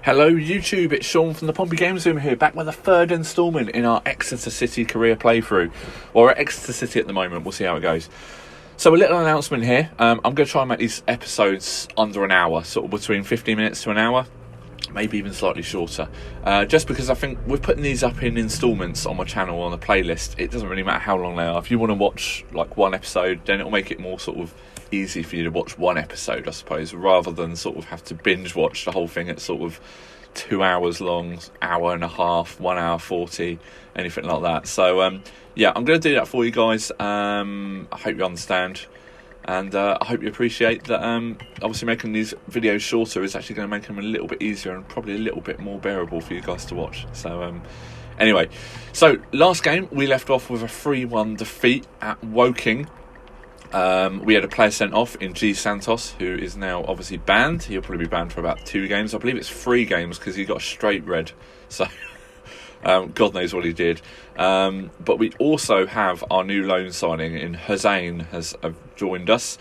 Hello YouTube, it's Sean from the Pompey Games Room here, back with the third instalment in our Exeter City career playthrough. Well, we're at Exeter City at the moment, we'll see how it goes. So a little announcement here, I'm going to try and make these episodes under an hour, sort of between 15 minutes to an hour, maybe even slightly shorter. Just because I think we're putting these up in instalments on my channel on a playlist. It doesn't really matter how long they are. If you want to watch like one episode, then it'll make it more sort of easy for you to watch one episode, I suppose, rather than sort of have to binge watch the whole thing at sort of 2 hours long, hour and a half, 1 hour 40, anything like that. So yeah, I'm going to do that for you guys. I hope you understand, and I hope you appreciate that. Obviously making these videos shorter is actually going to make them a little bit easier and probably a little bit more bearable for you guys to watch. So anyway, so last game we left off with a 3-1 defeat at Woking. We had a player sent off in G Santos, who is now obviously banned. He'll probably be banned for about 2 games. I believe it's 3 games because he got a straight red. So God knows what he did. But we also have our new loan signing in Hussein has joined us,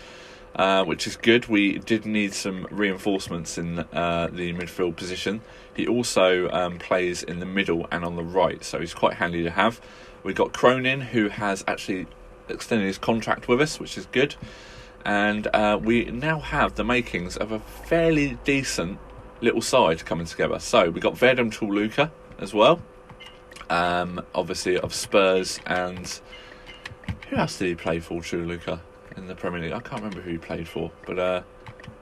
which is good. We did need some reinforcements in the midfield position. He also plays in the middle and on the right, so he's quite handy to have. We've got Cronin, who has actually extended his contract with us, which is good, and we now have the makings of a fairly decent little side coming together. So we got Verdum Tuluka as well, obviously of Spurs, and who else did he play for, Tuluka, in the Premier League? I can't remember who he played for, but I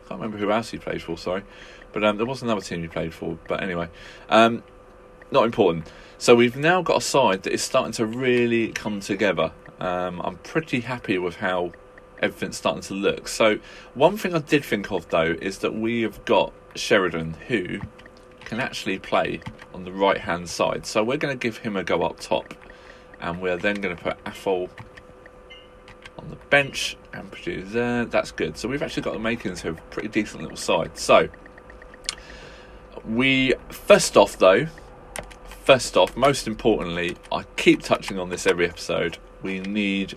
can't remember who else he played for, sorry, but there was another team he played for, but anyway, not important. So we've now got a side that is starting to really come together. I'm pretty happy with how everything's starting to look. So one thing I did think of though is that we have got Sheridan, who can actually play on the right hand side. So we're going to give him a go up top, and we're then going to put Athol on the bench and produce there. That's good. So we've actually got the makings of a pretty decent little side. So we first off, most importantly, I keep touching on this every episode, we need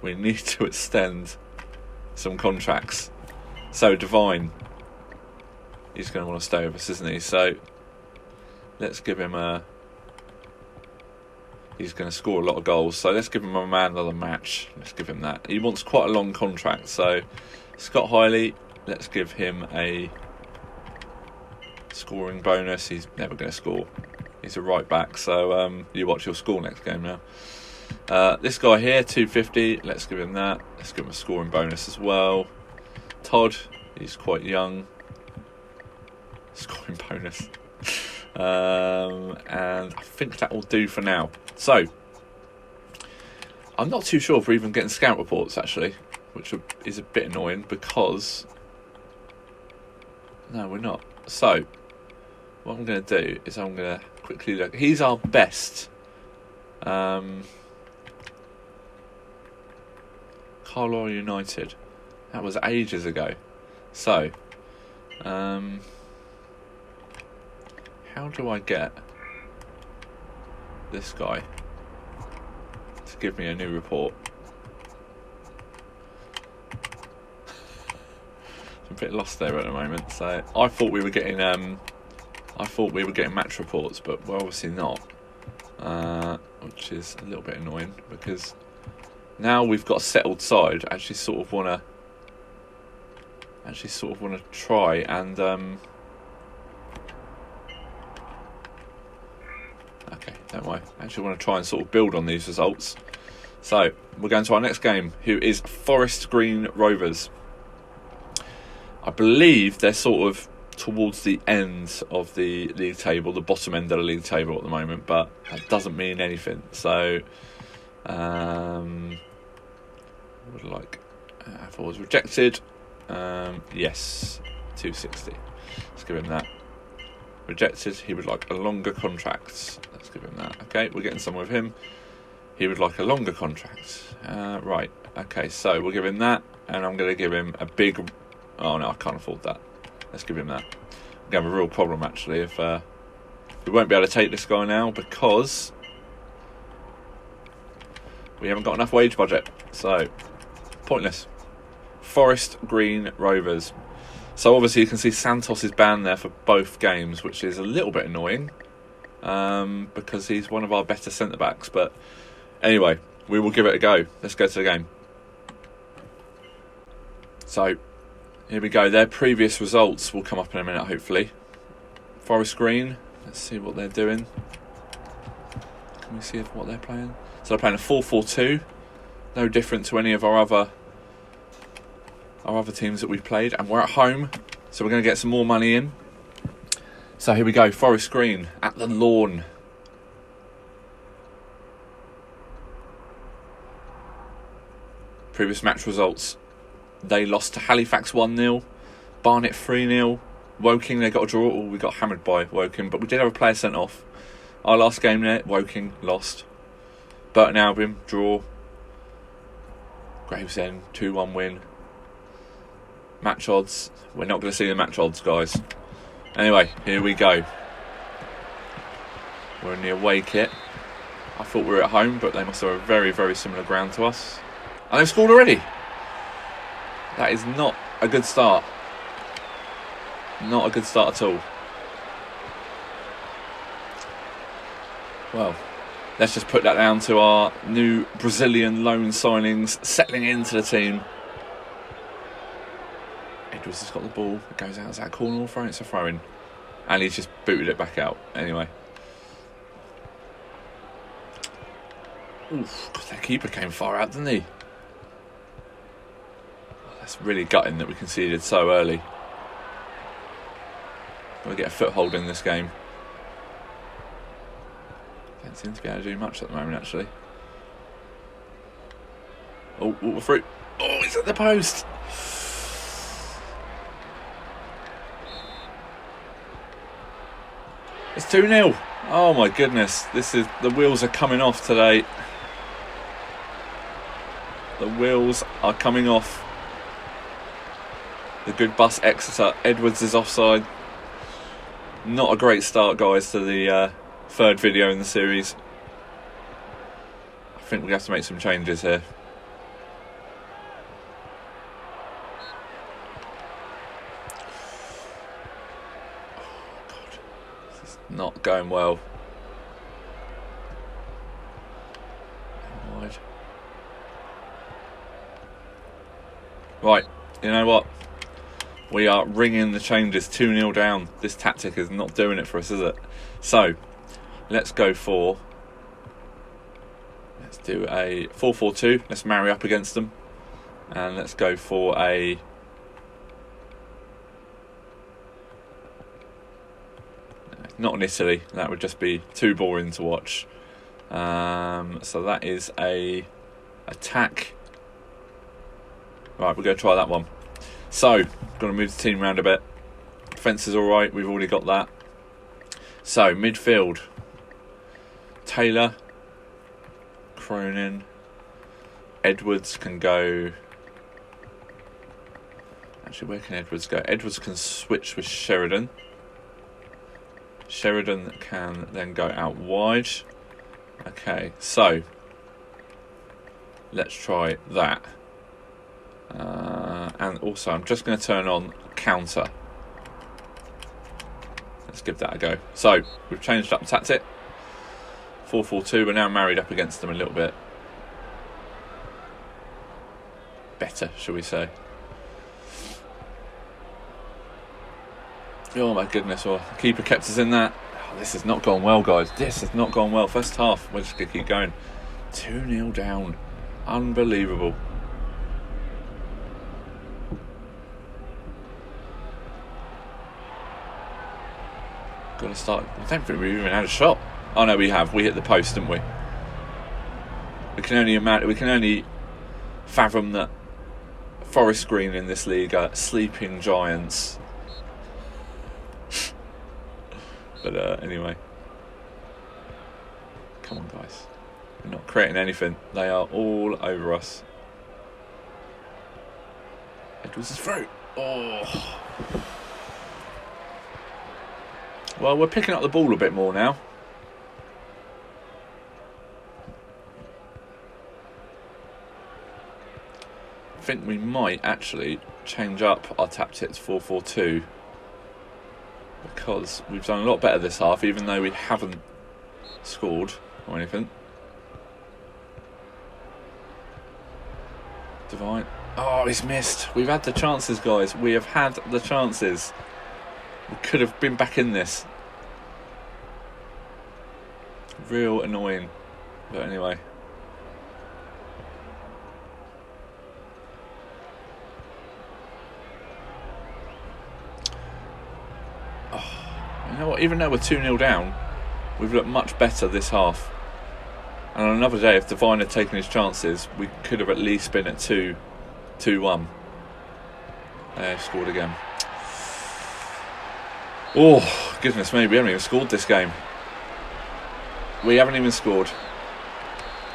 to extend some contracts. So Divine, he's going to want to stay with us, isn't he? So let's give him he's going to score a lot of goals, so let's give him a man of the match. Let's give him that. He wants quite a long contract, so Scott Hiley, let's give him a scoring bonus. He's never going to score. He's a right back, so you watch, he'll score next game now. This guy here, 250, let's give him that. Let's give him a scoring bonus as well. Todd, he's quite young. Scoring bonus. And I think that will do for now. So, I'm not too sure if we're even getting scout reports, actually, which is a bit annoying because... No, we're not. So, what I'm going to do is I'm going to quickly look. He's our best... Carlisle United. That was ages ago. So, how do I get this guy to give me a new report? I'm a bit lost there at the moment. So I thought we were getting match reports, but we're obviously not. Which is a little bit annoying because now we've got a settled side. I actually sort of want to try and okay, don't worry. I actually want to try and sort of build on these results. So we're going to our next game, who is Forest Green Rovers. I believe they're sort of towards the end of the league table, the bottom end of the league table at the moment, but that doesn't mean anything. So would like Athol was rejected. Yes, 260. Let's give him that. Rejected. He would like a longer contract. Let's give him that. Okay, we're getting some with him. He would like a longer contract. Right. Okay, so we'll give him that, and I'm going to give him a big... Oh no, I can't afford that. Let's give him that. We're going to have a real problem actually if we won't be able to take this guy now because we haven't got enough wage budget. So pointless. Forest Green Rovers. So obviously you can see Santos is banned there for both games, which is a little bit annoying because he's one of our better centre-backs. But anyway, we will give it a go. Let's go to the game. So here we go. Their previous results will come up in a minute, hopefully. Forest Green. Let's see what they're doing. Can we see what they're playing? So they're playing a 4-4-2. No different to any of our other teams that we've played. And we're at home, so we're going to get some more money in. So here we go. Forest Green at the Lawn. Previous match results. They lost to Halifax 1-0. Barnet 3-0. Woking, they got a draw. We got hammered by Woking, but we did have a player sent off. Our last game there, Woking lost. Burton Albion, draw. Gravesend, 2-1 win. Match odds. We're not going to see the match odds, guys. Anyway, here we go. We're in the away kit. I thought we were at home, but they must have a very, very similar ground to us. And they've scored already. That is not a good start. Not a good start at all. Well, let's just put that down to our new Brazilian loan signings settling into the team. Edwards has got the ball. It goes out. Is that a corner or throw? It's a throw in. And he's just booted it back out. Anyway. Oof, God, that keeper came far out, didn't he? That's really gutting that we conceded so early. We'll get a foothold in this game. Don't seem to be able to do much at the moment, actually. Oh, water through. Oh, it's at the post. It's 2-0. Oh my goodness. The wheels are coming off today. The wheels are coming off. The good bus Exeter. Edwards is offside. Not a great start, guys, to the third video in the series. I think we have to make some changes here. Oh, God. This is not going well. Wide. Right, you know what? We are ringing the changes, 2-0 down. This tactic is not doing it for us, is it? So, let's go for... Let's do a 4-4-2. Let's marry up against them. And let's go for a... Not in Italy. That would just be too boring to watch. So that is a attack. Right, we're going to try that one. So, going to move the team around a bit. Defence is alright, we've already got that. So, midfield. Taylor. Cronin. Edwards can go... Actually, where can Edwards go? Edwards can switch with Sheridan. Sheridan can then go out wide. Okay, so... Let's try that. And also, I'm just going to turn on counter. Let's give that a go. So, we've changed up the tactic. 4-4-2. We're now married up against them a little bit better, shall we say. Oh my goodness, well, the keeper kept us in that. Oh, this has not gone well, guys. This has not gone well. First half, we're just going to keep going. 2-0 down. Unbelievable. Got to start. I don't think we even had a shot. Oh no, we have. We hit the post, didn't we? We can only fathom that Forest Green in this league are sleeping giants. But anyway, come on, guys. We're not creating anything. They are all over us. Edwards is through. Oh. Well, we're picking up the ball a bit more now. think we might actually change up our tactics 4-4-2, because we've done a lot better this half, even though we haven't scored or anything. Divine. Oh, he's missed. We've had the chances, guys. We have had the chances. We could have been back in this. Real annoying. But anyway. You know what? Even though we're 2-0 down, we've looked much better this half. And on another day, if Divine had taken his chances, we could have at least been at 2-1. Scored again. Oh, goodness me, we haven't even scored this game. We haven't even scored.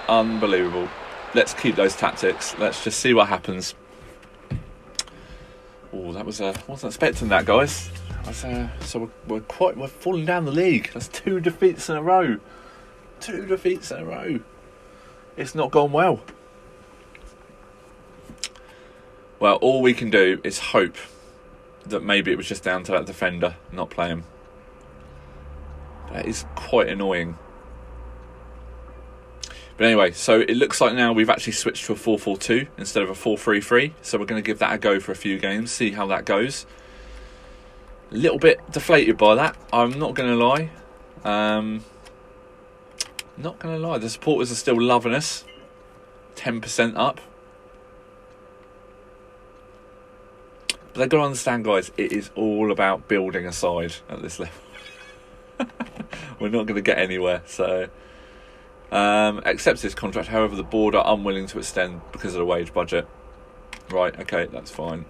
Unbelievable. Let's keep those tactics. Let's just see what happens. Oh, that was wasn't expecting that, guys. So we're falling down the league. That's 2 defeats in a row. 2 defeats in a row. It's not gone well. Well, all we can do is hope that maybe it was just down to that defender not playing. That is quite annoying. But anyway, so it looks like now we've actually switched to a 4-4-2 instead of a 4-3-3. So we're going to give that a go for a few games, see how that goes. A little bit deflated by that, I'm not going to lie. Not going to lie, the supporters are still loving us. 10% up. But they've got to understand, guys, it is all about building a side at this level. We're not going to get anywhere. So, accepts this contract. However, the board are unwilling to extend because of the wage budget. Right, okay, that's fine.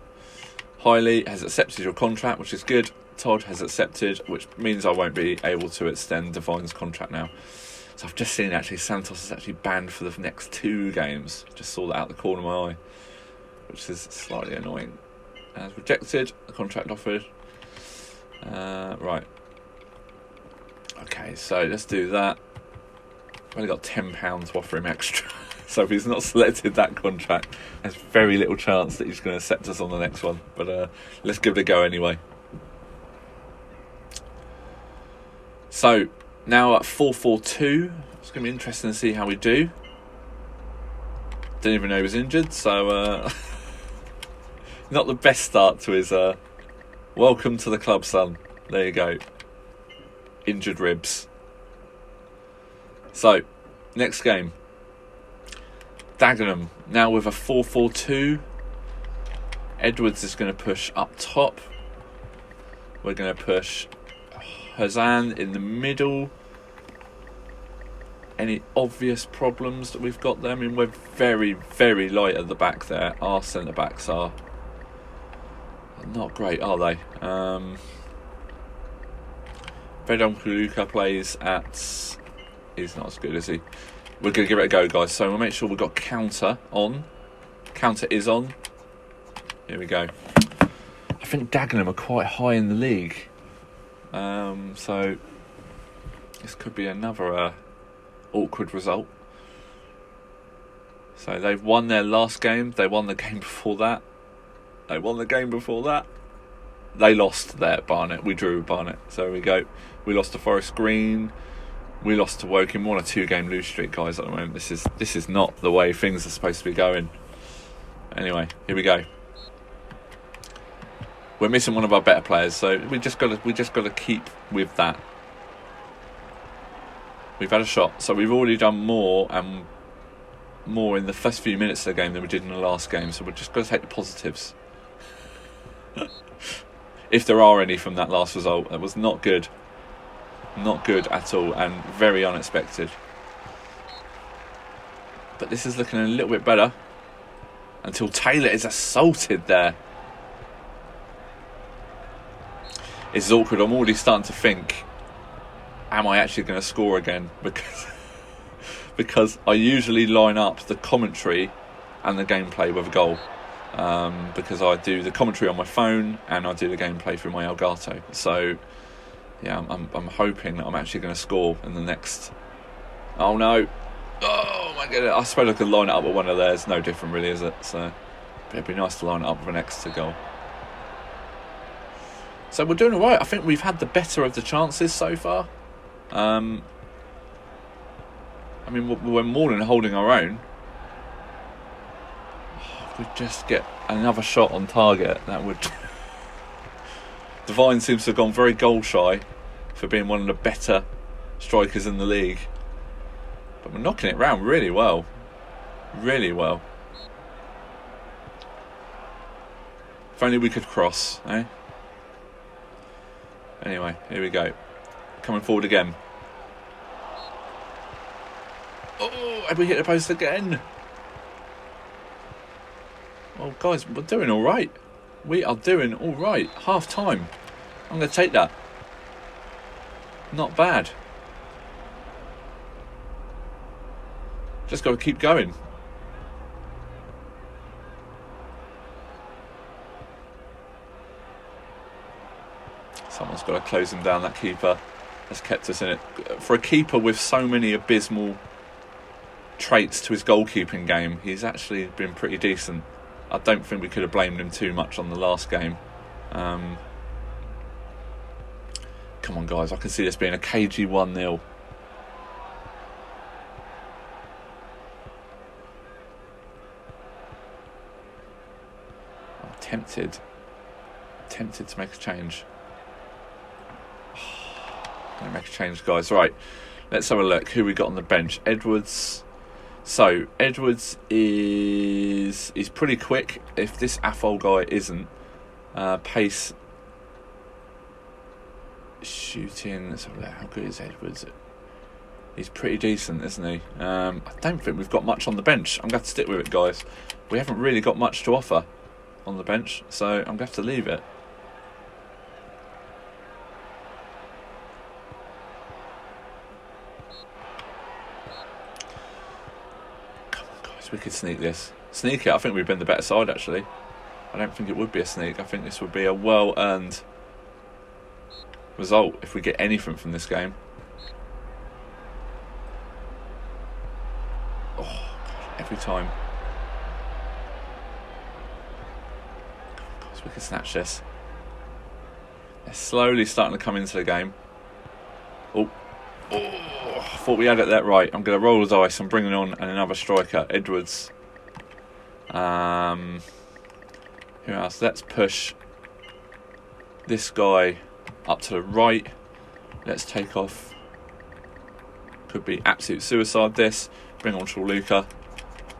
Hailey has accepted your contract, which is good. Todd has accepted, which means I won't be able to extend Divine's contract now. So I've just seen actually Santos is actually banned for the next 2 games. Just saw that out the corner of my eye, which is slightly annoying. As rejected, the contract offered. Right. Okay, so let's do that. I've only got £10 to offer him extra. So if he's not selected that contract, there's very little chance that he's going to accept us on the next one. But let's give it a go anyway. So now at 4-4-2, it's going to be interesting to see how we do. Didn't even know he was injured, so not the best start to his welcome to the club, son. There you go. Injured ribs. So, next game. Dagenham, now with a 4-4-2. Edwards is going to push up top. We're going to push Hazan in the middle. Any obvious problems that we've got there? I mean, we're very, very light at the back there. Our centre-backs are not great, are they? Vedon Kuluka plays at... He's not as good, is he? We're going to give it a go, guys. So we'll make sure we've got counter on. Counter is on. Here we go. I think Dagenham are quite high in the league. So this could be another awkward result. So they've won their last game. They won the game before that. They won the game before that. They lost there at Barnet. We drew with Barnet. So here we go. We lost to Forest Green. We lost to Woking. We're on a 2-game lose streak, guys, at the moment. This is not the way things are supposed to be going. Anyway, here we go. We're missing one of our better players, so we just got to keep with that. We've had a shot, so we've already done more in the first few minutes of the game than we did in the last game. So we're just got to take the positives. If there are any from that last result, that was not good. Not good at all, and very unexpected. But this is looking a little bit better. Until Taylor is assaulted there. It's awkward. I'm already starting to think, am I actually going to score again? Because I usually line up the commentary and the gameplay with a goal. Because I do the commentary on my phone and I do the gameplay through my Elgato. So yeah, I'm hoping that I'm actually going to score in the next... Oh no. Oh my goodness. I suppose I could line it up with one of theirs. No different really, is it? So It'd be nice to line it up with an Exeter goal. So we're doing all right. I think we've had the better of the chances so far. I mean, we're more than holding our own. If we just get another shot on target, that would... Devine seems to have gone very goal shy for being one of the better strikers in the league. But we're knocking it round really well. Really well. If only we could cross, eh? Anyway, here we go. Coming forward again. Oh, have we hit the post again? Well, guys, we're doing all right. We are doing all right. Half time. I'm going to take that. Not bad. Just got to keep going. Someone's got to close him down. That keeper has kept us in it. For a keeper with so many abysmal traits to his goalkeeping game, he's actually been pretty decent. I don't think we could have blamed him too much on the last game. Come on, guys. I can see this being a cagey 1-0. I'm tempted to make a change. I'm going to make a change, guys. Right, let's have a look. Who we got on the bench? Edwards. So, Edwards is pretty quick. If this Athol guy isn't, pace, shooting, let's have a look. How good is Edwards? He's pretty decent, isn't he? I don't think we've got much on the bench. I'm going to have to stick with it, guys. We haven't really got much to offer on the bench, so I'm going to have to leave it. We could sneak this. Sneak it. I think we've been the better side, actually. I don't think it would be a sneak. I think this would be a well-earned result if we get anything from this game. Oh, God, every time. God, we could snatch this. They're slowly starting to come into the game. Oh. Oh, I thought we had it that right. I'm going to roll the dice. I'm bringing on another striker, Edwards. Who else? Let's push this guy up to the right. Let's take off. Could be absolute suicide this. Bring on Luca.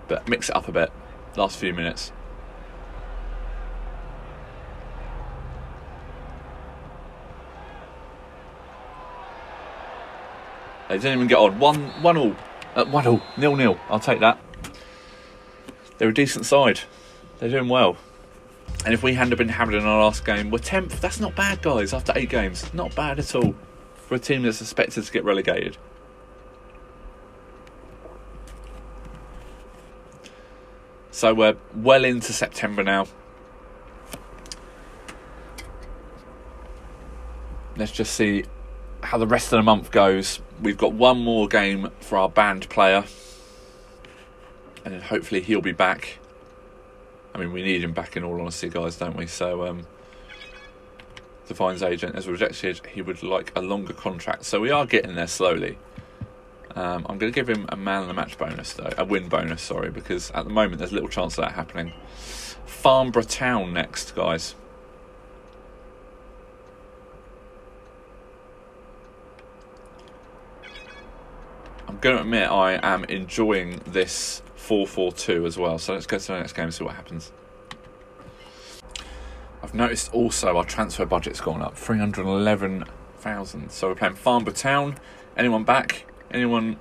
But mix it up a bit. Last few minutes. They didn't even get on. 1-1 all. 1-1, 0-0. I'll take that. They're a decent side. They're doing well. And if we hadn't been hammered in our last game, we're 10th. That's not bad, guys, after 8 games. Not bad at all for a team that's expected to get relegated. So we're well into September now. Let's just see how the rest of the month goes. We've got one more game for our band player, and then hopefully he'll be back. I mean, we need him back in all honesty, guys, don't we? So Devine's agent has rejected. He would like a longer contract, so we are getting there slowly. I'm going to give him a man of the match bonus, though, a win bonus, sorry, because at the moment there's little chance of that happening. Farnborough Town next, guys. I'm going to admit I am enjoying this 4-4-2 as well. So let's go to the next game and see what happens. I've noticed also our transfer budget's gone up, 311,000. So we're playing Farnborough Town. Anyone back? Anyone?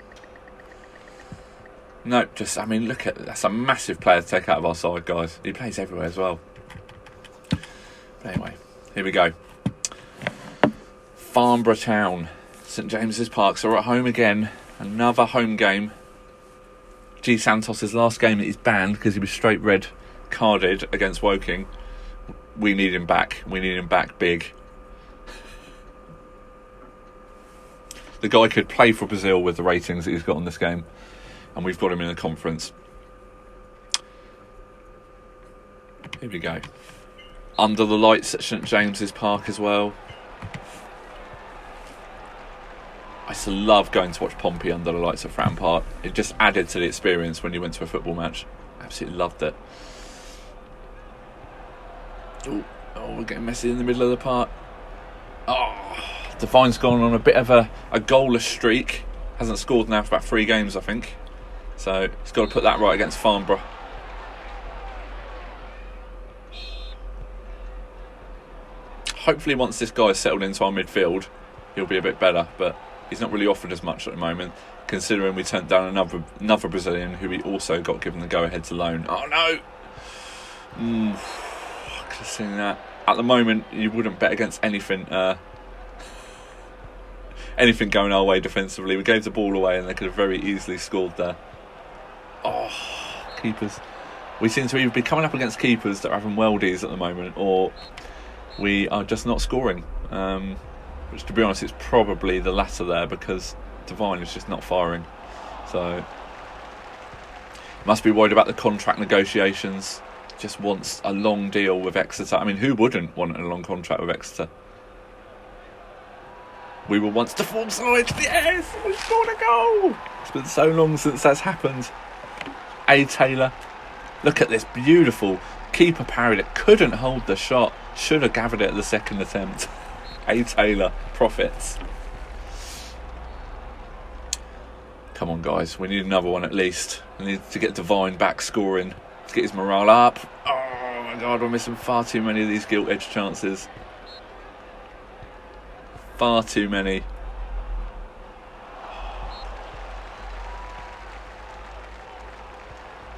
No, just, I mean, look at, that's a massive player to take out of our side, guys. He plays everywhere as well. But anyway, here we go. Farnborough Town, St James's Park. So we're at home again. Another home game. G Santos' last game that he's banned because he was straight red carded against Woking. We need him back. We need him back big. The guy could play for Brazil with the ratings that he's got on this game, and we've got him in the conference. Here we go. Under the lights at St James's Park as well. I used to love going to watch Pompey under the lights at Fratton Park. It just added to the experience when you went to a football match. Absolutely loved it. Oh, we're getting messy in the middle of the park. Oh, Devine's gone on a bit of a goalless streak. Hasn't scored now for about 3 games, I think. So he's got to put that right against Farnborough. Hopefully once this guy's settled into our midfield, he'll be a bit better, but he's not really offered as much at the moment, considering we turned down another Brazilian who we also got given the go-ahead to loan. Oh no! I could have seen that. At the moment, you wouldn't bet against anything anything going our way defensively. We gave the ball away and they could have very easily scored there. Oh, keepers. We seem to either be coming up against keepers that are having worldies at the moment, or we are just not scoring. Which, to be honest, it's probably the latter there, because Devine is just not firing. So, must be worried about the contract negotiations. Just wants a long deal with Exeter. I mean, who wouldn't want a long contract with Exeter? We were once the form side. Yes, we scored a goal. It's been so long since that's happened. A. Taylor. Look at this beautiful keeper parry that couldn't hold the shot. Should have gathered it at the second attempt. A. Taylor profits. Come on, guys. We need another one at least. We need to get Devine back scoring to get his morale up. Oh my God, we're missing far too many of these gilt-edged chances. Far too many.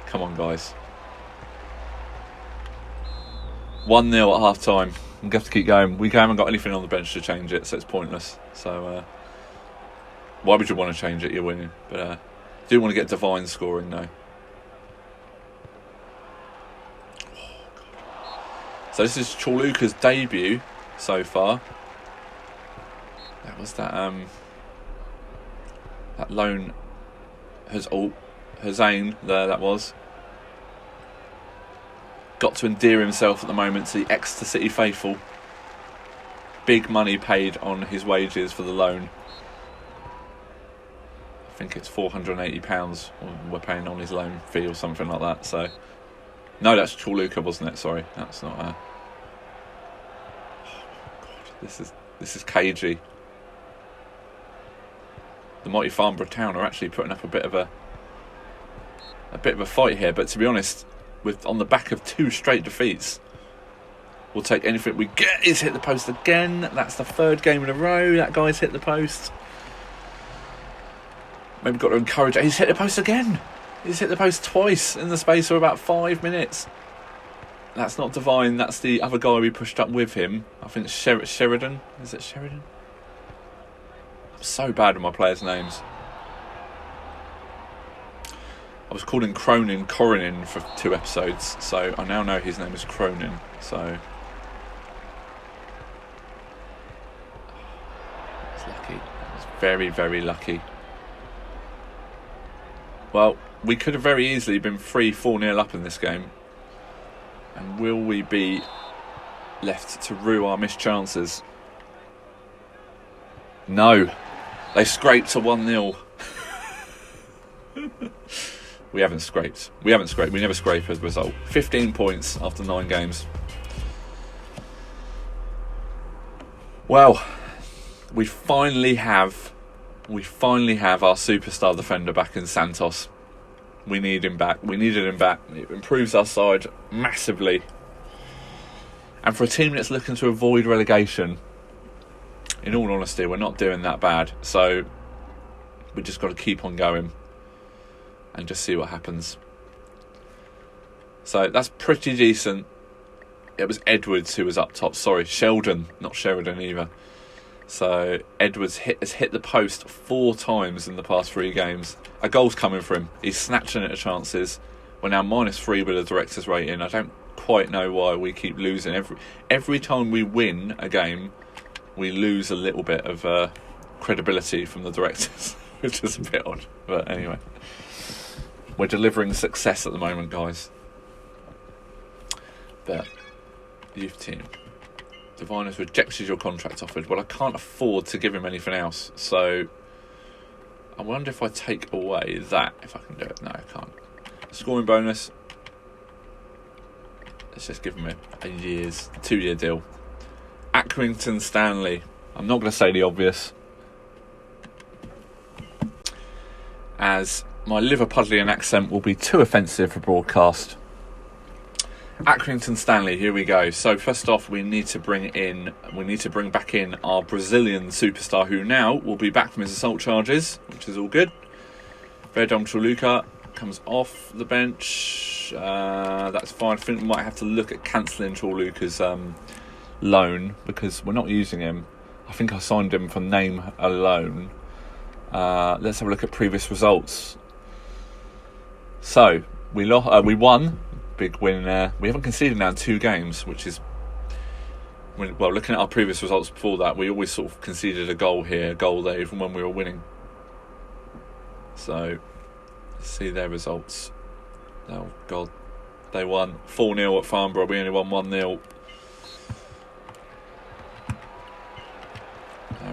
Come on, guys. 1-0 at half time. We're going to have to keep going. We haven't got anything on the bench to change it, so it's pointless. So, why would you want to change it? You're winning. But do want to get Devine scoring, though. Oh, God. So this is Chorluka's debut so far. That was that loan Hussein there, that was. Got to endear himself at the moment to the Exeter City faithful. Big money paid on his wages for the loan. I think it's £480 we're paying on his loan fee or something like that. So, no, that's Chorluka, wasn't it? Sorry, that's not. Oh God, this is cagey. The mighty Farnborough Town are actually putting up a bit of a fight here, but to be honest, on the back of 2 straight defeats, we'll take anything we get. He's hit the post again. That's the 3rd game in a row that guy's hit the post. Maybe got to encourage it. He's hit the post again. He's hit the post twice in the space of about 5 minutes. That's not Devine. That's the other guy we pushed up with him. I think it's Sheridan. Is it Sheridan? I'm so bad with my players' names. I was calling Cronin Coronin for 2 episodes, so I now know his name is Cronin. So it's lucky. It's very, very lucky. Well, we could have very easily been 3-4-0 up in this game. And will we be left to rue our missed chances? No. They scraped to 1-0. We haven't scraped. We never scrape as a result. 15 points after 9 games. Well, we finally have our superstar defender back in Santos. We need him back. We needed him back. It improves our side massively. And for a team that's looking to avoid relegation, in all honesty, we're not doing that bad. So we just got to keep on going and just see what happens. So that's pretty decent. It was Edwards who was up top. Sorry, Sheldon, not Sheridan either. So Edwards has hit the post 4 times in the past 3 games. A goal's coming for him. He's snatching at the chances. We're now -3 with the director's rating. I don't quite know why we keep losing. Every time we win a game, we lose a little bit of credibility from the directors, which is a bit odd. But anyway, we're delivering success at the moment, guys. But youth team. Divine has rejected your contract offered. Well, I can't afford to give him anything else. So I wonder if I take away that, if I can do it. No, I can't. Scoring bonus. Let's just give him a 2-year deal. Accrington Stanley. I'm not going to say the obvious, as my Liverpudlian accent will be too offensive for broadcast. Accrington Stanley, here we go. So first off, we need to bring back in our Brazilian superstar, who now will be back from his assault charges, which is all good. Verdon Chuluka comes off the bench. That's fine. I think we might have to look at cancelling Chuluka's loan, because we're not using him. I think I signed him for name alone. Let's have a look at previous results. So we won, big win there. We haven't conceded now in 2 games, which is, well, looking at our previous results before that, we always sort of conceded a goal here, a goal there, even when we were winning. So let's see their results. Oh God, they won 4-0 at Farnborough. We only won 1-0.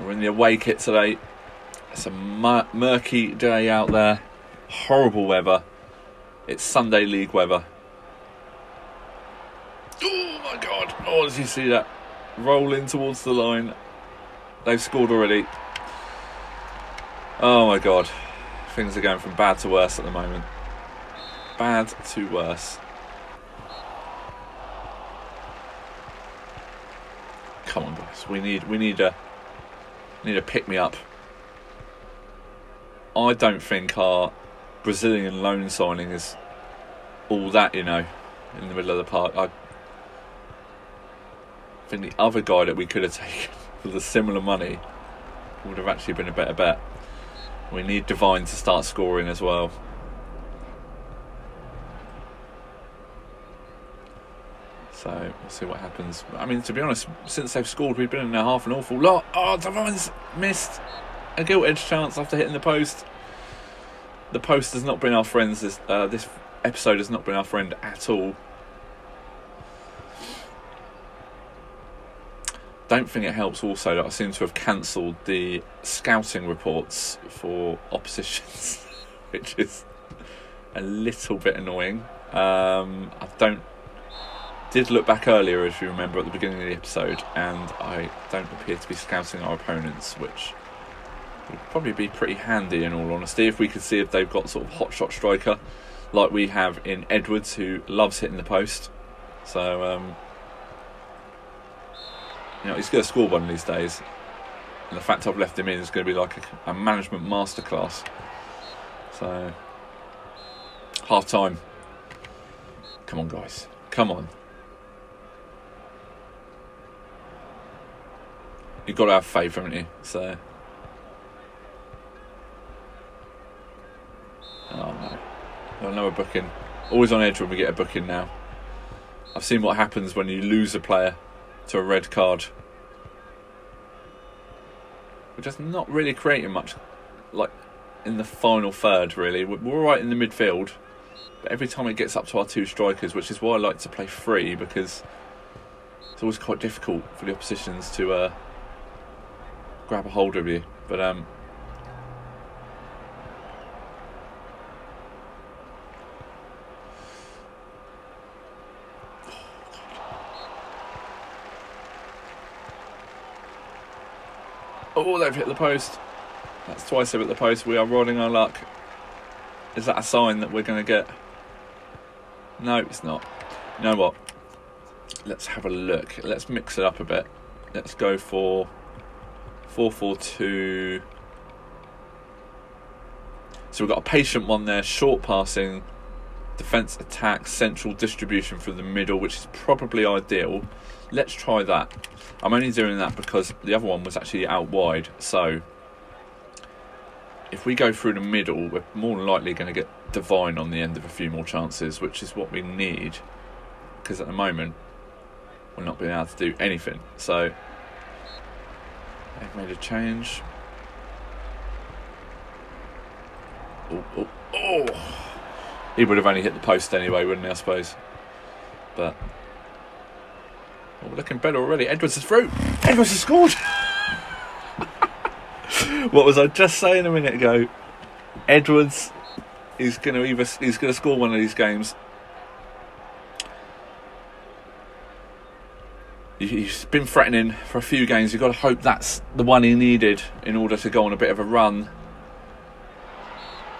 We're in the away kit today. It's a murky day out there. Horrible weather. It's Sunday league weather. Oh my God. Oh, did you see that? Rolling towards the line. They've scored already. Oh my God. Things are going from bad to worse at the moment. Bad to worse. Come on, guys. We need a pick-me-up. I don't think our Brazilian loan signing is all that, in the middle of the park. I think the other guy that we could have taken for the similar money would have actually been a better bet. We need Divine to start scoring as well. So we'll see what happens. I mean, to be honest, since they've scored, we've been in there half an awful lot. Oh, Divine's missed a gilt-edged chance after hitting the post. The post has not been our friends. This episode has not been our friend at all. Don't think it helps also that I seem to have cancelled the scouting reports for oppositions, which is a little bit annoying. Did look back earlier, if you remember, at the beginning of the episode, and I don't appear to be scouting our opponents, which would probably be pretty handy, in all honesty, if we could see if they've got sort of hot shot striker like we have in Edwards, who loves hitting the post. So he's going to score one of these days, and the fact I've left him in is going to be like a management masterclass. So half time. Come on, guys, come on. You've got to have faith, haven't you? So, oh no, another booking. Always on edge when we get a booking now. I've seen what happens when you lose a player to a red card. We're just not really creating much, like in the final third. Really, we're all right in the midfield, but every time it gets up to our 2 strikers, which is why I like to play free, because it's always quite difficult for the oppositions to grab a hold of you. But oh, they've hit the post. That's twice they've hit the post. We are riding our luck. Is that a sign that we're going to get? No, it's not. You know what? Let's have a look. Let's mix it up a bit. Let's go for 4-4-2. So we've got a patient one there, short passing, defence attack, central distribution from the middle, which is probably ideal. Let's try that. I'm only doing that because the other one was actually out wide. So if we go through the middle, we're more than likely going to get Divine on the end of a few more chances, which is what we need, because at the moment we're not being able to do anything. So they've made a change. Oh! He would have only hit the post anyway, wouldn't he, I suppose? But Oh, we're looking better already. Edwards is through. Edwards has scored. What was I just saying a minute ago? Edwards is going to score one of these games. He's been threatening for a few games. You've got to hope that's the one he needed in order to go on a bit of a run.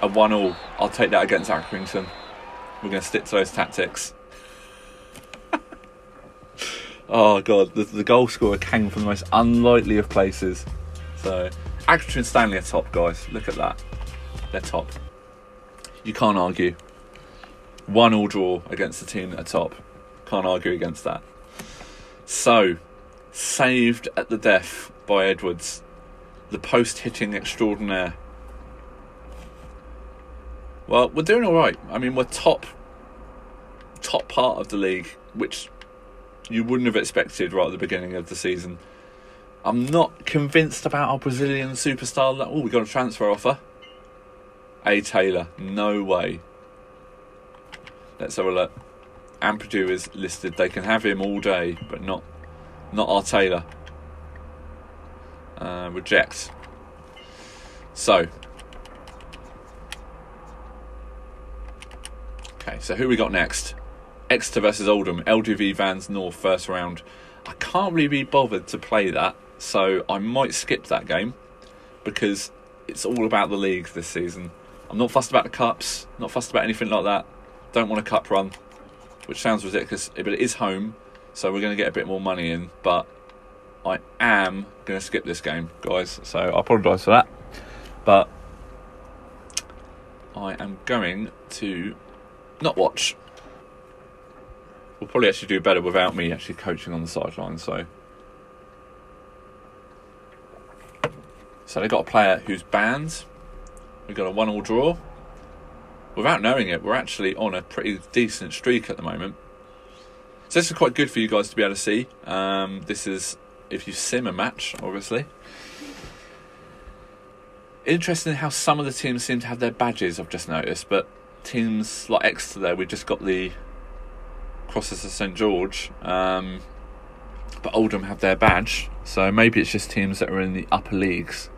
A 1-1. I'll take that against Accrington. We're going to stick to those tactics. Oh God, the goal scorer came from the most unlikely of places. So Accrington Stanley are top, guys. Look at that. They're top. You can't argue. 1-1 draw against the team that are top. Can't argue against that. So, saved at the death by Edwards. The post-hitting extraordinaire. Well, we're doing all right. I mean, we're top part of the league, which you wouldn't have expected right at the beginning of the season. I'm not convinced about our Brazilian superstar. Oh, we got a transfer offer. A. Taylor. No way. Let's have a look. Ampadu is listed. They can have him all day, but not our Taylor. Reject. So. Okay, so who we got next? Exeter versus Oldham. LGV Vans North first round. I can't really be bothered to play that, so I might skip that game because it's all about the league this season. I'm not fussed about the cups, not fussed about anything like that. Don't want a cup run, which sounds ridiculous, but it is home, so we're going to get a bit more money in. But I am going to skip this game, guys, so I apologise for that. But I am going to not watch. We'll probably actually do better without me actually coaching on the sideline. So they've got a player who's banned. We've got a 1-1 draw. Without knowing it, we're actually on a pretty decent streak at the moment. So this is quite good for you guys to be able to see. This is if you sim a match, obviously. Interesting how some of the teams seem to have their badges, I've just noticed. But teams like Exeter there, we just got the crosses of St George. But Oldham have their badge. So maybe it's just teams that are in the upper leagues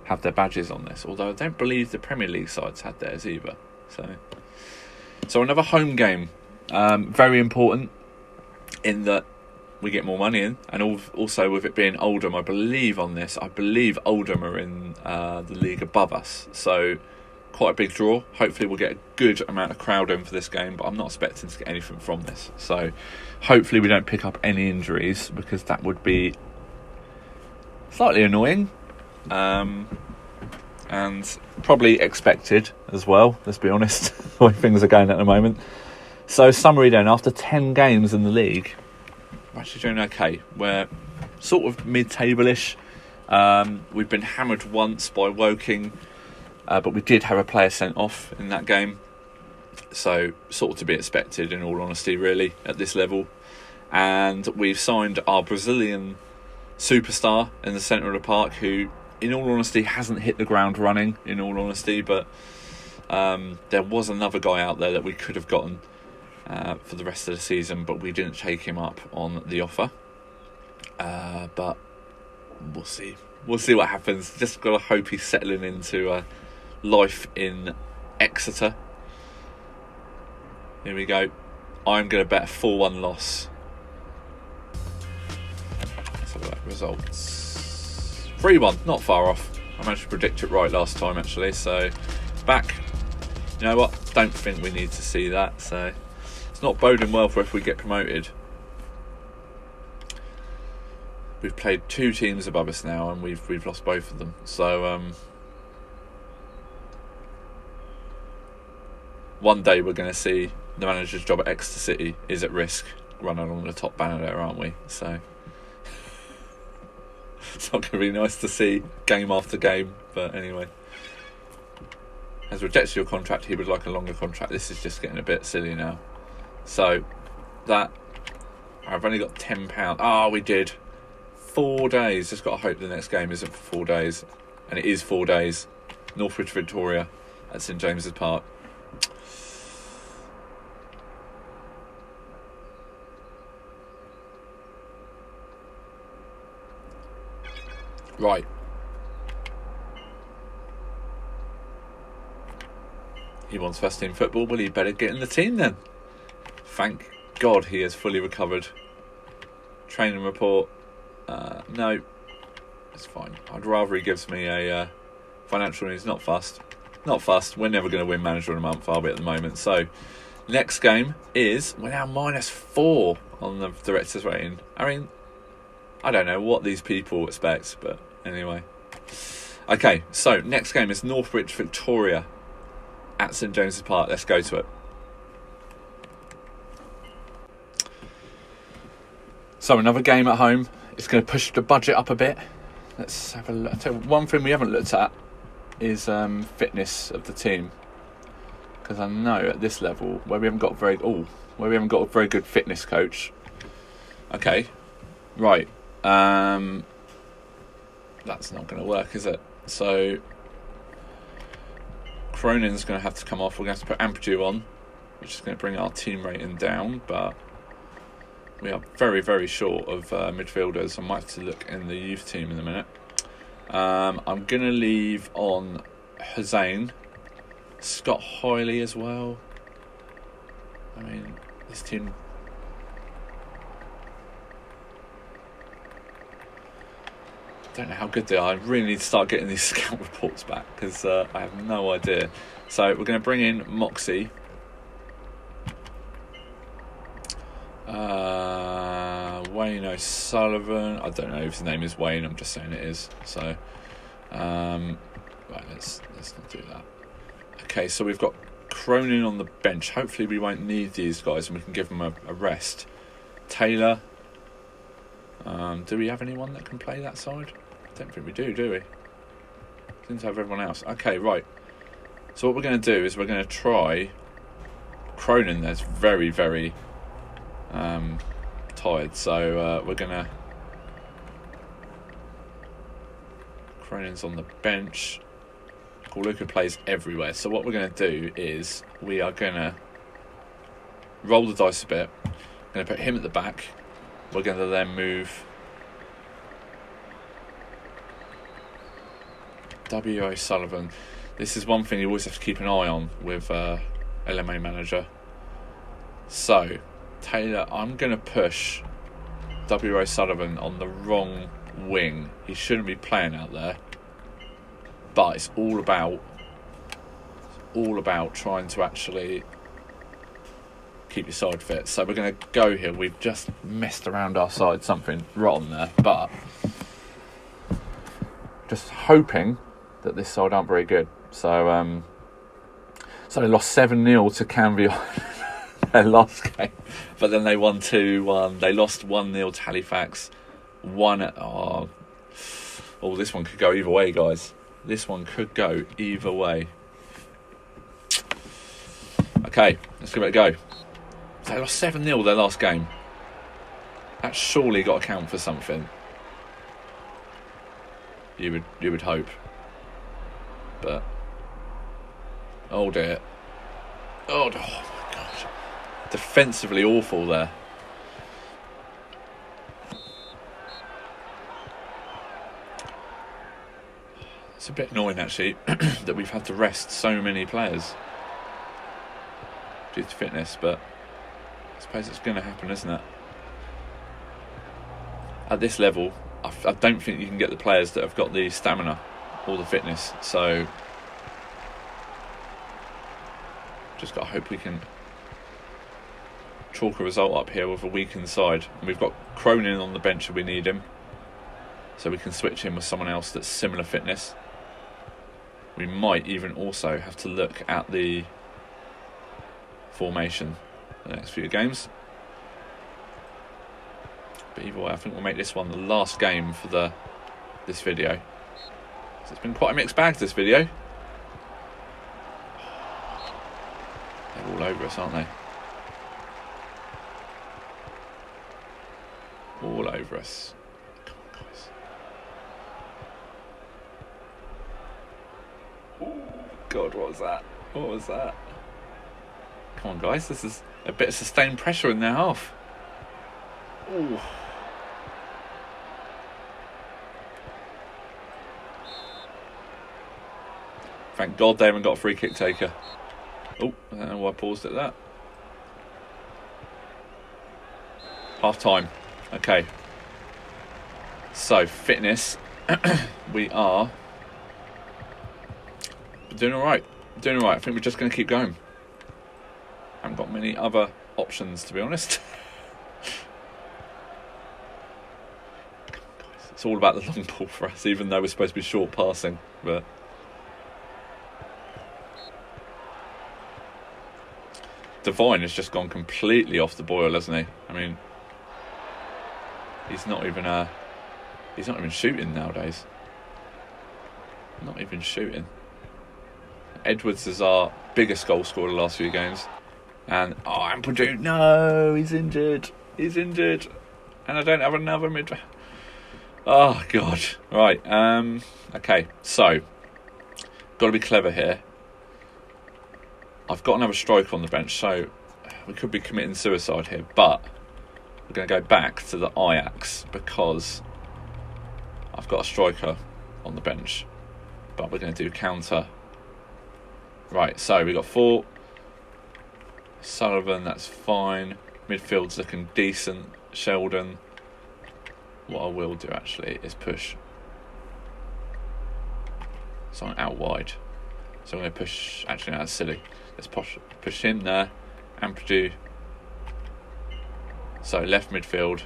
have their badges on this. Although I don't believe the Premier League sides had theirs either. So another home game. Very important in that we get more money in. And also with it being Oldham, I believe Oldham are in the league above us. So quite a big draw. Hopefully we'll get a good amount of crowd in for this game, but I'm not expecting to get anything from this. So hopefully we don't pick up any injuries, because that would be slightly annoying. And probably expected as well, let's be honest, the way things are going at the moment. So summary then, after 10 games in the league, we're actually doing okay. We're sort of mid-table-ish. We've been hammered once by Woking, but we did have a player sent off in that game. So sort of to be expected, in all honesty, really, at this level. And we've signed our Brazilian superstar in the centre of the park, who, in all honesty, hasn't hit the ground running, in all honesty, but there was another guy out there that we could have gotten for the rest of the season, but we didn't take him up on the offer. But we'll see. We'll see what happens. Just got to hope he's settling into life in Exeter. Here we go. I'm going to bet a 4-1 loss. Let's have a look. Results. 3-1, not far off. I managed to predict it right last time, actually. So, back. You know what? Don't think we need to see that. So, it's not boding well for if we get promoted. We've played 2 teams above us now, and we've lost both of them. So, one day we're going to see the manager's job at Exeter City is at risk, running along the top banner there, aren't we? So it's not going to be nice to see game after game, but anyway. Has rejected your contract, he would like a longer contract. This is just getting a bit silly now. So that, I've only got £10. Ah, we did 4 days. Just got to hope the next game isn't for 4 days, and it is 4 days. Northwich Victoria at St James's Park. Right. He wants first team football. Well, he better get in the team then. Thank God he is fully recovered. Training report. No. It's fine. I'd rather he gives me a financial news. Not fussed. Not fussed. We're never going to win manager of the month, are we, at the moment? So, next game is... We're now -4 on the director's rating. I mean, I don't know what these people expect, but anyway. Okay, so next game is Northwich Victoria at St James's Park. Let's go to it. So another game at home. It's going to push the budget up a bit. Let's have a look. I'll tell you, one thing we haven't looked at is fitness of the team, because I know at this level where we haven't got a very good fitness coach. Okay, right. That's not going to work, is it? So Cronin's going to have to come off. We're going to have to put Amplitude on, which is going to bring our team rating down, but we are very, very short of midfielders. I might have to look in the youth team in a minute. I'm going to leave on Hussein, Scott Hiley as well. I mean, this team... I don't know how good they are. I really need to start getting these scout reports back, because I have no idea. So we're going to bring in Moxie. Wayne O'Sullivan. I don't know if his name is Wayne. I'm just saying it is. So, right. Let's not do that. Okay. So we've got Cronin on the bench. Hopefully we won't need these guys and we can give them a rest. Taylor. Do we have anyone that can play that side? I don't think we do we? Seem to have everyone else. Okay, right. So what we're going to do is we're going to try Cronin. That's very, very tired. So we're going to... Cronin's on the bench. Luca plays everywhere. So what we're going to do is we are going to roll the dice a bit. We're going to put him at the back. We're going to then move W.O. Sullivan. This is one thing you always have to keep an eye on with LMA Manager. So, Taylor, I'm going to push W.O. Sullivan on the wrong wing. He shouldn't be playing out there. But it's all about trying to actually keep your side fit. So we're going to go here. We've just messed around our side, something rotten there, but just hoping that this side aren't very good. So so they lost 7-0 to Canvey their last game, but then they won 2-1. They lost 1-0 to Halifax. This one could go either way, guys. This one could go either way. Okay, let's give it a go. They lost 7-0 their last game. That's surely got to count for something. You would hope. But oh dear. Oh my gosh. Defensively awful there. It's a bit annoying actually that we've had to rest so many players due to fitness, but I suppose it's going to happen, isn't it? At this level, I don't think you can get the players that have got the stamina or the fitness, so just got to hope we can chalk a result up here with a weakened side. And we've got Cronin on the bench if we need him, so we can switch him with someone else that's similar fitness. We might even also have to look at the formation the next few games. But either way, I think we'll make this one the last game for this video. So it's been quite a mixed bag, this video. They're all over us, aren't they? All over us. Come on, guys. Oh, God, what was that? What was that? Come on, guys. This is a bit of sustained pressure in their half. Ooh. Thank God they haven't got a free kick taker. Oh, I don't know why I paused at that. Half time. Okay. So, fitness. We are doing alright. Doing alright. I think we're just going to keep going. Haven't got many other options, to be honest. It's all about the long ball for us, even though we're supposed to be short passing. But Devine has just gone completely off the boil, hasn't he? I mean, he's not even shooting nowadays. Not even shooting. Edwards is our biggest goal scorer the last few games. And, Ampadu, no, he's injured. He's injured. And I don't have another mid... Oh, God. Right, okay, so, got to be clever here. I've got another striker on the bench, so we could be committing suicide here, but we're going to go back to the Ajax because I've got a striker on the bench, but we're going to do counter. Right, so we've got 4. Sullivan, that's fine. Midfield's looking decent. Sheldon. What I will do actually is push someone out wide. So I'm going to push... Actually, no, that's silly. Let's push him there. Ampadu. So left midfield.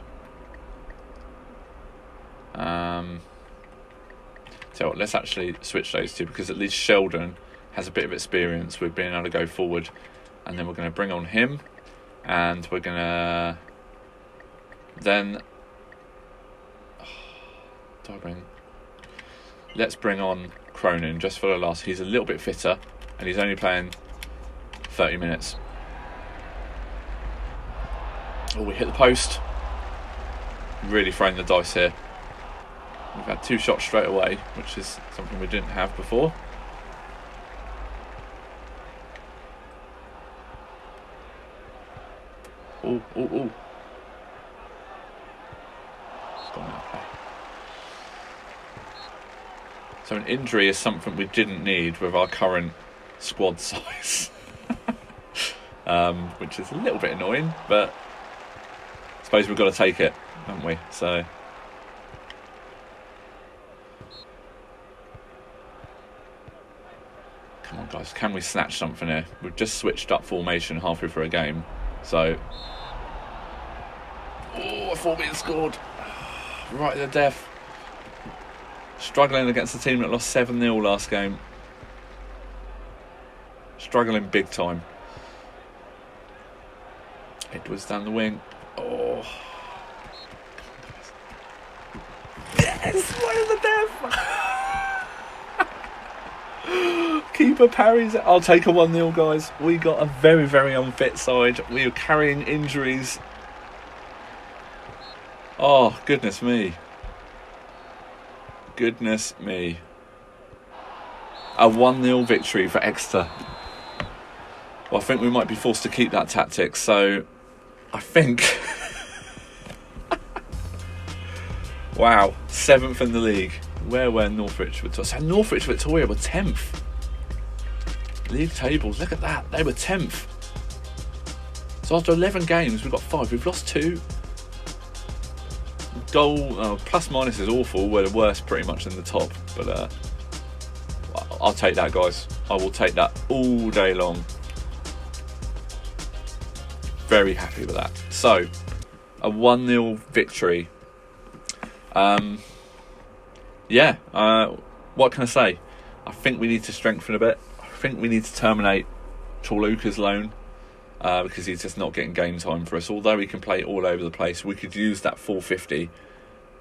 So let's actually switch those two because at least Sheldon has a bit of experience with being able to go forward. And then we're going to bring on him. And we're going to then... Let's bring on Cronin just for the last. He's a little bit fitter and he's only playing 30 minutes. Oh, we hit the post. Really throwing the dice here. We've had 2 shots straight away, which is something we didn't have before. Oh. It's gone out of play. So an injury is something we didn't need with our current squad size. Which is a little bit annoying, but I suppose we've got to take it, haven't we? So come on guys, can we snatch something here? We've just switched up formation halfway through a game. So I thought we had scored right at the death. Struggling against a team that lost 7-0 last game. Struggling big time. Edwards down the wing. Oh. Yes! Right at the death! Keeper parries. I'll take a 1-0, guys. We got a very, very unfit side. We are carrying injuries. Oh, goodness me. Goodness me. A 1-0 victory for Exeter. Well, I think we might be forced to keep that tactic, so I think... Wow, 7th in the league. Where were Northwich? So Northwich Victoria were 10th. League tables, look at that. They were 10th. So after 11 games, we've got 5. We've lost 2. Goal plus minus is awful. We're the worst pretty much in the top, but I'll take that, guys. I will take that all day long. Very happy with that. So a 1-0 victory. What can I say? I think we need to strengthen a bit. I think we need to terminate Chorluka's loan. Because he's just not getting game time for us. Although he can play all over the place, we could use that 450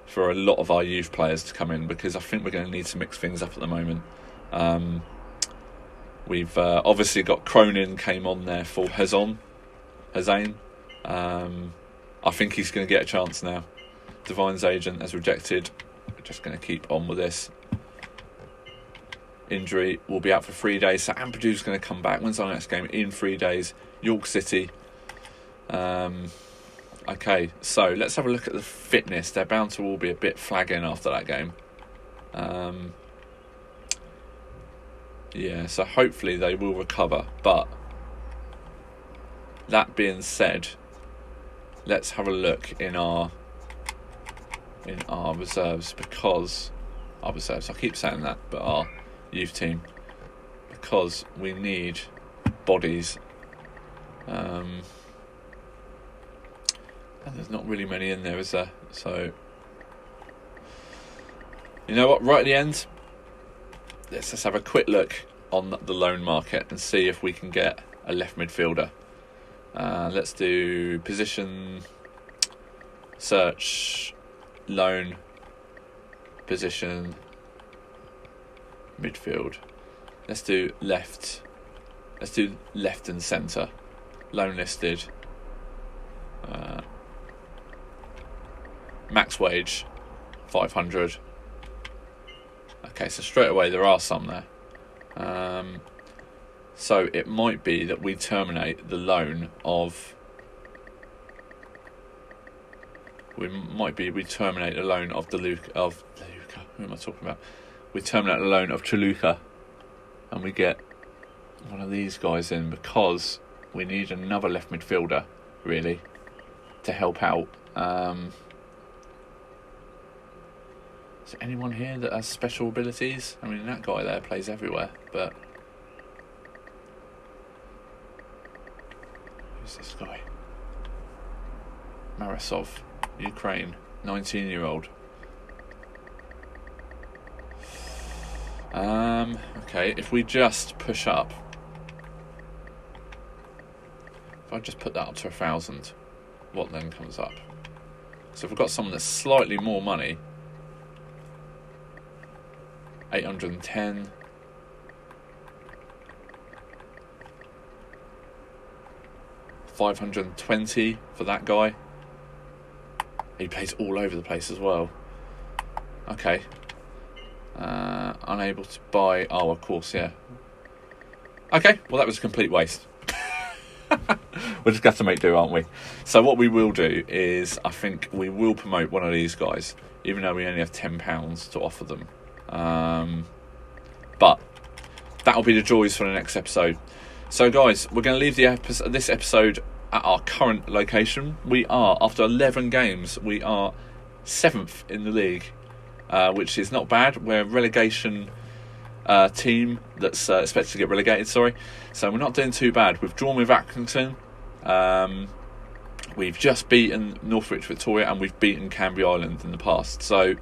for a lot of our youth players to come in, because I think we're going to need to mix things up at the moment. We've obviously got Cronin came on there for Hazane. I think he's going to get a chance now. Devine's agent has rejected. We're just going to keep on with this. Injury will be out for 3 days, so Ampadu's going to come back. When's our next game? In 3 days. York City. Okay, so let's have a look at the fitness. They're bound to all be a bit flagging after that game. Yeah, so hopefully they will recover. But that being said, let's have a look in our reserves, because our reserves, I keep saying that, but our youth team, because we need bodies. And there's not really many in there, is there? So, you know what, right at the end, let's just have a quick look on the loan market and see if we can get a left midfielder. Let's do position, search, loan, position, midfield. Let's do left. Let's do left and centre. Loan listed. Max wage 500. Okay, so straight away there are some there. So it might be that we terminate the loan of. We terminate the loan of Deluca. Who am I talking about? We terminate the loan of Toluca, and we get one of these guys in, because we need another left midfielder, really, to help out. Is there anyone here that has special abilities? I mean, that guy there plays everywhere, but who's this guy? Marasov, Ukraine, 19-year-old. Okay, if we just push up, if I just put that up to 1,000, what then comes up? So if we've got someone that's slightly more money, 810, $520 for that guy. He plays all over the place as well. Okay. Unable to buy. Oh, of course, yeah. Okay, well, that was a complete waste. We're just going to have to make do, aren't we? So what we will do is, I think we will promote one of these guys, even though we only have £10 to offer them. But that'll be the joys for the next episode. So, guys, we're going to leave this episode at our current location. We are, after 11 games, we are 7th in the league, which is not bad. We're a relegation team that's expected to get relegated, so we're not doing too bad. We've drawn with Accrington, we've just beaten Northwich Victoria, and we've beaten Canby Island in the past, so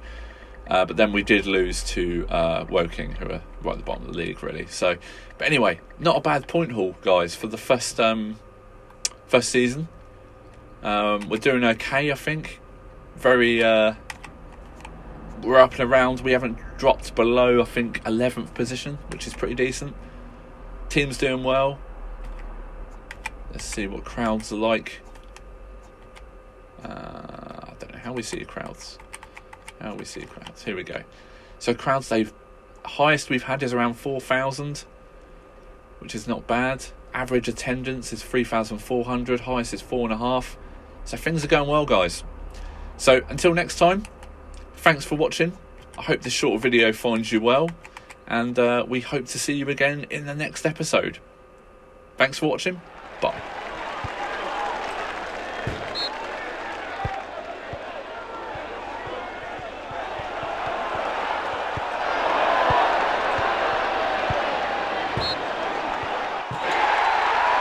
but then we did lose to Woking, who are right at the bottom of the league, really. So, but anyway, not a bad point haul, guys, for the first season. We're doing okay, I think. Very we're up and around. We haven't dropped below, I think, 11th position, which is pretty decent. Team's doing well. Let's see what crowds are like. I don't know how we see crowds. Here we go. So crowds, highest we've had is around 4,000, which is not bad. Average attendance is 3,400. Highest is 4.5. So things are going well, guys. So until next time, thanks for watching. I hope this short video finds you well, and we hope to see you again in the next episode. Thanks for watching. Bye.